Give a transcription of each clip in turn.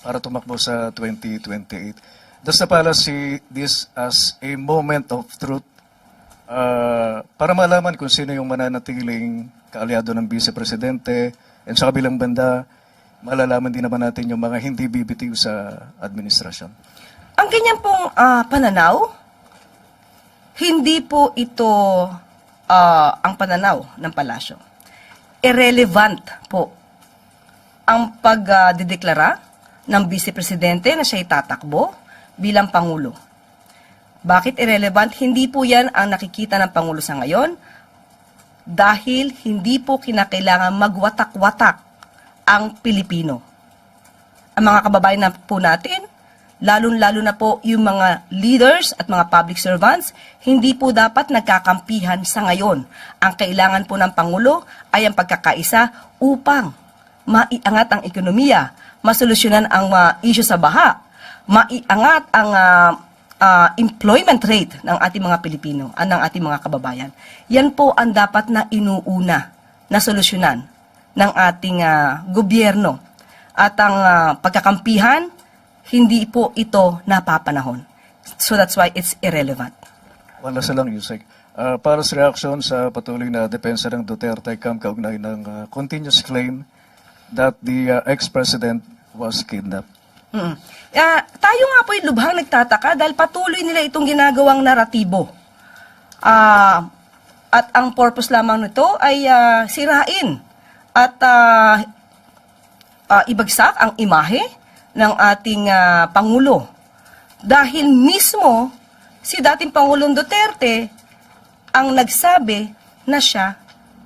para tumakbo sa 2028. Does the palace see this as a moment of truth para malaman kung sino yung mananatiling kaalyado ng Vice Presidente, and sa kabilang banda, malalaman din naman natin yung mga hindi bibitiw sa administrasyon? Ang ganyan pong pananaw, hindi po ito ang pananaw ng palasyo. Irrelevant po ang pagdideklara ng Vice Presidente na siya'y tatakbo bilang Pangulo. Bakit irrelevant? Hindi po yan ang nakikita ng Pangulo sa ngayon dahil hindi po kinakailangan magwatak-watak ang Pilipino. Ang mga kababayan na po natin, lalong-lalo na po yung mga leaders at mga public servants, hindi po dapat nagkakampihan sa ngayon. Ang kailangan po ng Pangulo ay ang pagkakaisa upang maiangat ang ekonomiya, masolusyonan ang issue sa baha, maiangat ang employment rate ng ating mga Pilipino, ng ating mga kababayan. Yan po ang dapat na inuuna na solusyonan ng ating gobyerno. At ang pagkakampihan, hindi po ito napapanahon. So that's why it's irrelevant. Wala sa lang, Yusek. Para sa reaksyon sa patuloy na depensa ng Duterte kaugnay ng continuous claim that the ex-president was kidnapped. Tayo nga po lubhang nagtataka dahil patuloy nila itong ginagawang naratibo. At ang purpose lamang nito ay sirain at ibagsak ang imahe ng ating Pangulo. Dahil mismo si dating Pangulong Duterte ang nagsabi na siya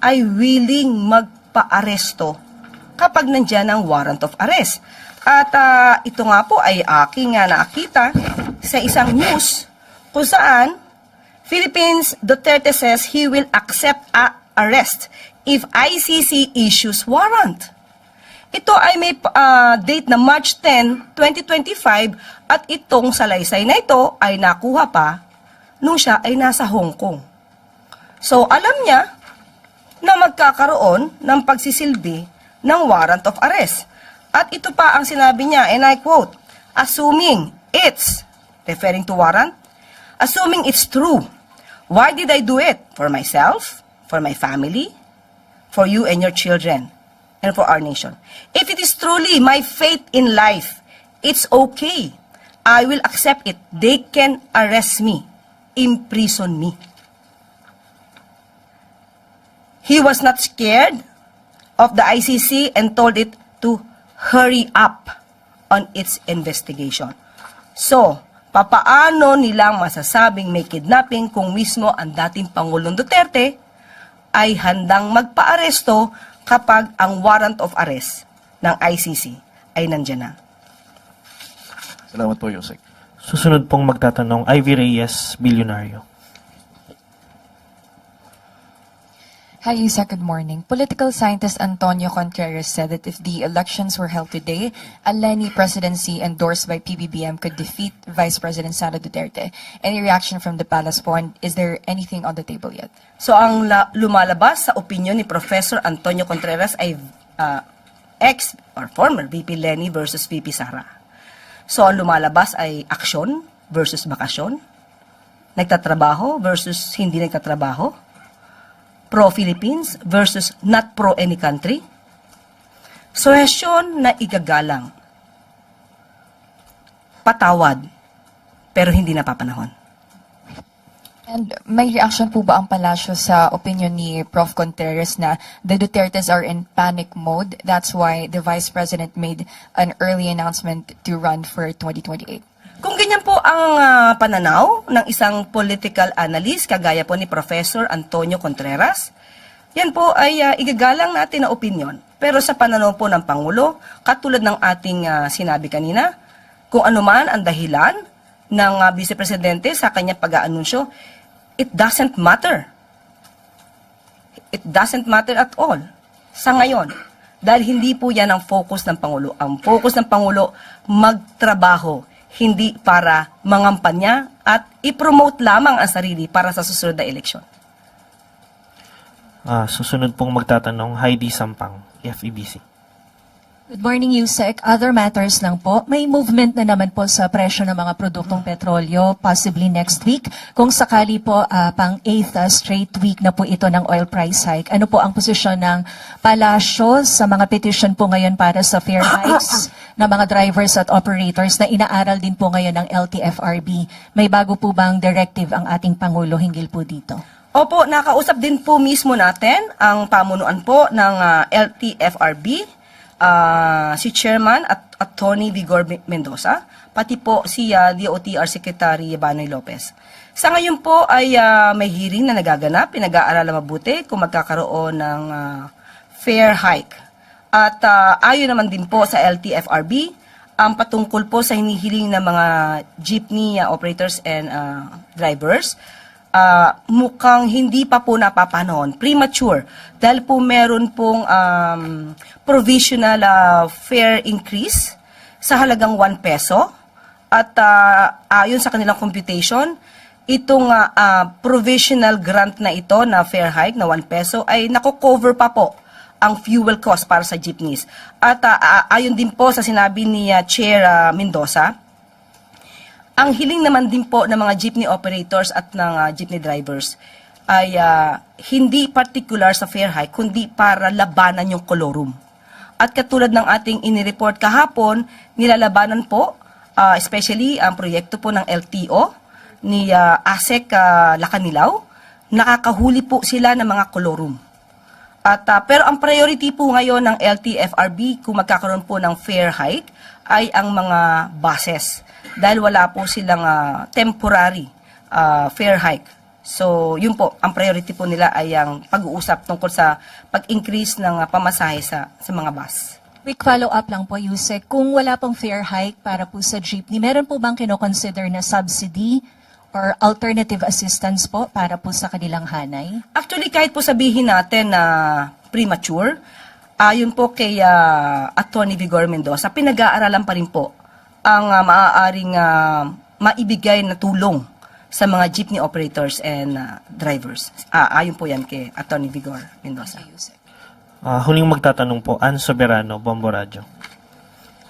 ay willing magpa-aresto kapag nandyan ang warrant of arrest. At ito nga po ay aking nakita sa isang news kung saan Philippines Duterte says he will accept arrest if ICC issues warrant. Ito ay may date na March 10, 2025 at itong salaysay na ito ay nakuha pa nung siya ay nasa Hong Kong. So alam niya na magkakaroon ng pagsisilbi ng warrant of arrest. At ito pa ang sinabi niya, and I quote, assuming it's, referring to warrant, assuming it's true, why did I do it? For myself, for my family, for you and your children, and for our nation. If it is truly my fate in life, it's okay. I will accept it. They can arrest me, imprison me. He was not scared of the ICC and told it to hurry up on its investigation. So, papaano nilang masasabing may kidnapping kung mismo ang dating Pangulong Duterte ay handang magpa-aresto kapag ang warrant of arrest ng ICC ay nandyan na? Salamat po, Yusek. Susunod pong magtatanong, Ivy Reyes, Bilyonaryo. Hi, Yusek. Good morning. Political scientist Antonio Contreras said that if the elections were held today, a Leni presidency endorsed by PBBM could defeat Vice President Sara Duterte. Any reaction from the Palace Point? Is there anything on the table yet? So ang lumalabas sa opinion ni Professor Antonio Contreras ay ex or former VP Leni versus VP Sara. So ang lumalabas ay aksyon versus bakasyon, nagtatrabaho versus hindi nagtatrabaho, pro-Philippines versus not pro-any country, suhesyon na igagalang, patawad, pero hindi napapanahon. And may reaction po ba ang palasyo sa opinion ni Prof. Contreras na the Dutertes are in panic mode? That's why the Vice President made an early announcement to run for 2028. Kung ganyan po ang pananaw ng isang political analyst, kagaya po ni Professor Antonio Contreras, yan po ay igagalang natin na opinion. Pero sa pananaw po ng Pangulo, katulad ng ating sinabi kanina, kung ano man ang dahilan ng Vice Presidente sa kanyang pag-aanunsyo, it doesn't matter. It doesn't matter at all sa ngayon. Dahil hindi po yan ang focus ng Pangulo. Ang focus ng Pangulo, magtrabaho, hindi para mangampanya at i-promote lamang ang sarili para sa susunod na eleksyon. Susunod pong magtatanong, Heidi Sampang, FEBC. Good morning, Yusek. Other matters lang po. May movement na naman po sa presyo ng mga produktong petrolyo, possibly next week. Kung sakali po, pang 8th straight week na po ito ng oil price hike. Ano po ang posisyon ng palasyo sa mga petition po ngayon para sa fair hikes ng mga drivers at operators na inaaral din po ngayon ng LTFRB? May bago po bang directive ang ating Pangulo hinggil po dito? Opo, nakausap din po mismo natin ang pamunuan po ng LTFRB, si Chairman at Tony Vigor Mendoza, pati po si DOTR Secretary Banoy Lopez. Sa ngayon po ay may hearing na nagaganap, pinag-aaralan mabuti kung magkakaroon ng fair hike. At ayon naman din po sa LTFRB, ang patungkol po sa hinihiling ng mga jeepney operators and drivers, mukhang hindi pa po napapanahon, premature, dahil po meron pong provisional fare increase sa halagang 1 peso at ayon sa kanilang computation, itong provisional grant na ito na fare hike na 1 peso ay nako-cover pa po ang fuel cost para sa jeepneys. At ayon din po sa sinabi ni Chair Mendoza, ang hiling naman din po ng mga jeepney operators at ng jeepney drivers ay hindi particular sa fare hike, kundi para labanan yung kolorum. At katulad ng ating inireport kahapon, nilalabanan po, especially ang proyekto po ng LTO ni ASEC Lacanilaw, nakakahuli po sila ng mga kolorum. At, pero ang priority po ngayon ng LTFRB kung magkakaroon po ng fare hike ay ang mga buses. Dahil wala po silang temporary fare hike. So, yun po, ang priority po nila ay ang pag-uusap tungkol sa pag-increase ng pamasahe sa mga bus. Quick follow-up lang po, Yusek. Kung wala pong fair hike para po sa jeepney, meron po bang kinoconsider na subsidy or alternative assistance po para po sa kanilang hanay? Actually, kahit po sabihin natin na premature, ayon po kay Atty. Vigor Mendoza, pinag-aaralan pa rin po ang maaaring maibigay na tulong sa mga jeepney operators and drivers. Ayon po yan kay Atty. Vigor Mendoza. Huling magtatanong po, Ann Soberano, Bombo Radio.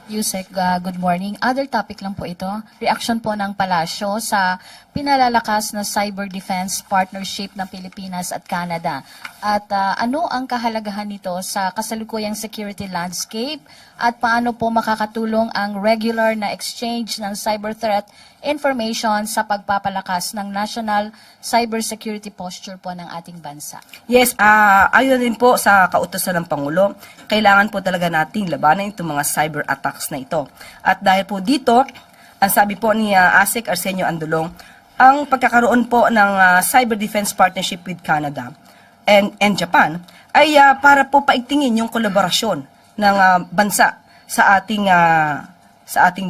Yusek, good morning. Other topic lang po ito. Reaction po ng Palasyo sa pinalalakas na cyber defense partnership ng Pilipinas at Canada. At ano ang kahalagahan nito sa kasalukuyang security landscape at paano po makakatulong ang regular na exchange ng cyber threat information sa pagpapalakas ng national cybersecurity posture po ng ating bansa? Yes, ayon din po sa kautusan ng Pangulo, kailangan po talaga nating labanan itong mga cyber attacks na ito. At dahil po dito, ang sabi po ni ASEC Arsenio Andulong, ang pagkakaroon po ng cyber defense partnership with Canada and Japan ay para po paigtingin yung kolaborasyon ng bansa sa ating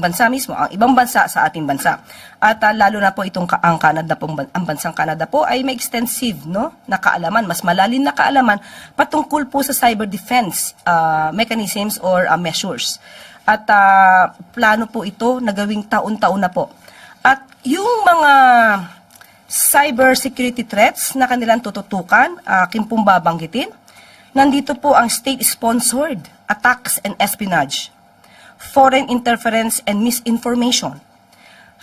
bansa mismo, ang ibang bansa sa ating bansa. At lalo na po ang Canada po, ang bansang Canada po ay may extensive na kaalaman, mas malalim na kaalaman patungkol po sa cyber defense mechanisms or measures. At plano po ito na gawing taon-taon na po. At yung mga cyber security threats na kanilang tututukan, aking pong babanggitin, nandito po ang state-sponsored attacks and espionage, foreign interference and misinformation,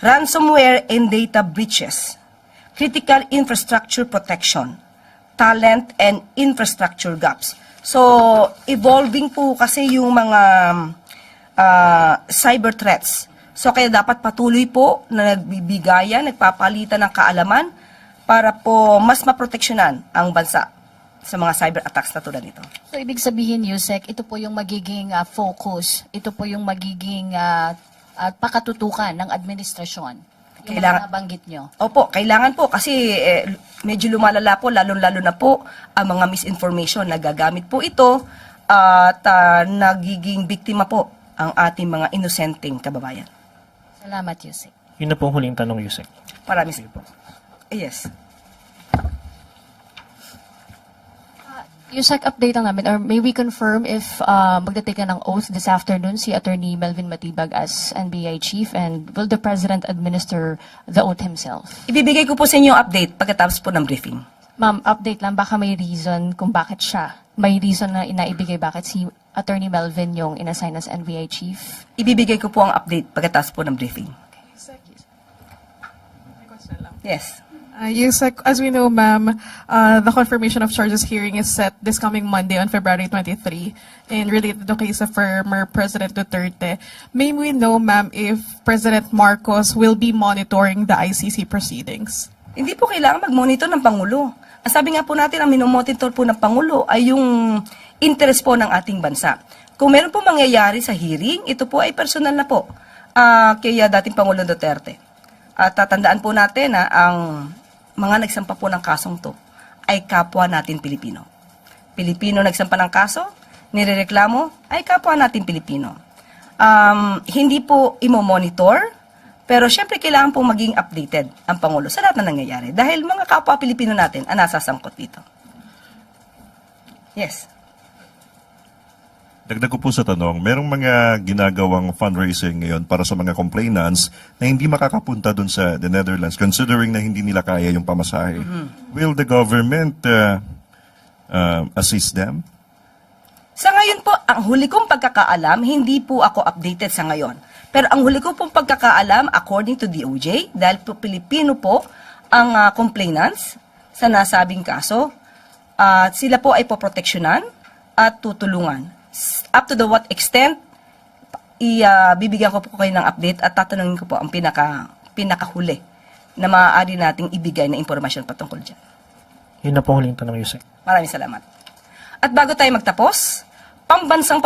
ransomware and data breaches, critical infrastructure protection, talent and infrastructure gaps. So, evolving po kasi yung mga cyber threats. So, kaya dapat patuloy po na nagbibigayan, nagpapalitan ng kaalaman para po mas maproteksyonan ang bansa sa mga cyber attacks na tulad nito. So, ibig sabihin, Yusek, ito po yung magiging focus, ito po yung magiging pakatutukan ng administrasyon. Yung mga nabanggit nyo. Opo, kailangan po kasi medyo lumalala po, lalong-lalo na po ang mga misinformation. Nagagamit po ito at nagiging biktima po ang ating mga inosenteng kababayan. Salamat, Yusek. Yun na po ang huling tanong, Yusek. Maraming po. Yes. Yusek, update lang namin, or may we confirm if magdetake na ng oath this afternoon si Attorney Melvin Matibag as NBI Chief, and will the President administer the oath himself? Ibibigay ko po sa inyo update pagkatapos po ng briefing. Ma'am, update lang, baka may reason kung bakit siya. May reason na inaibigay bakit si Attorney Melvin yung inassign as NBI chief. Ibibigay ko po ang update pagkatapos po ng briefing. Yes. Yusek, as we know, ma'am, the confirmation of charges hearing is set this coming Monday on February 23 in related to the case of former President Duterte. May we know, ma'am, if President Marcos will be monitoring the ICC proceedings? Hindi po kailangan mag-monitor ng Pangulo. Ang sabi nga po natin, ang minomonitor po ng Pangulo ay yung interest po ng ating bansa. Kung meron po mangyayari sa hearing, ito po ay personal na po kay dating Pangulo Duterte. At tatandaan po natin na ang mga nagsampa po ng kasong to ay kapwa natin Pilipino. Pilipino nagsampa ng kaso, nirereklamo, ay kapwa natin Pilipino. Hindi po imo-monitor, pero syempre kailangan pong maging updated ang Pangulo sa lahat na nangyayari. Dahil mga kapwa Pilipino natin ang nasasangkot dito. Yes. Dagdag ko po sa tanong, merong mga ginagawang fundraising ngayon para sa mga complainants na hindi makakapunta dun sa the Netherlands considering na hindi nila kaya yung pamasahe. Will the government assist them? Sa ngayon po, ang huli kong pagkakaalam, hindi po ako updated sa ngayon. Pero ang huli ko pong pagkakaalam, according to DOJ, dahil po Pilipino po ang complainants sa nasabing kaso, sila po ay poproteksyonan at tutulungan. Up to the what extent, bibigyan ko po kayo ng update at tatanungin ko po ang pinakahuli na maaari nating ibigay na impormasyon patungkol dyan. Yun na po huling tanong, Yusek. Maraming salamat. At bago tayo magtapos, pambansang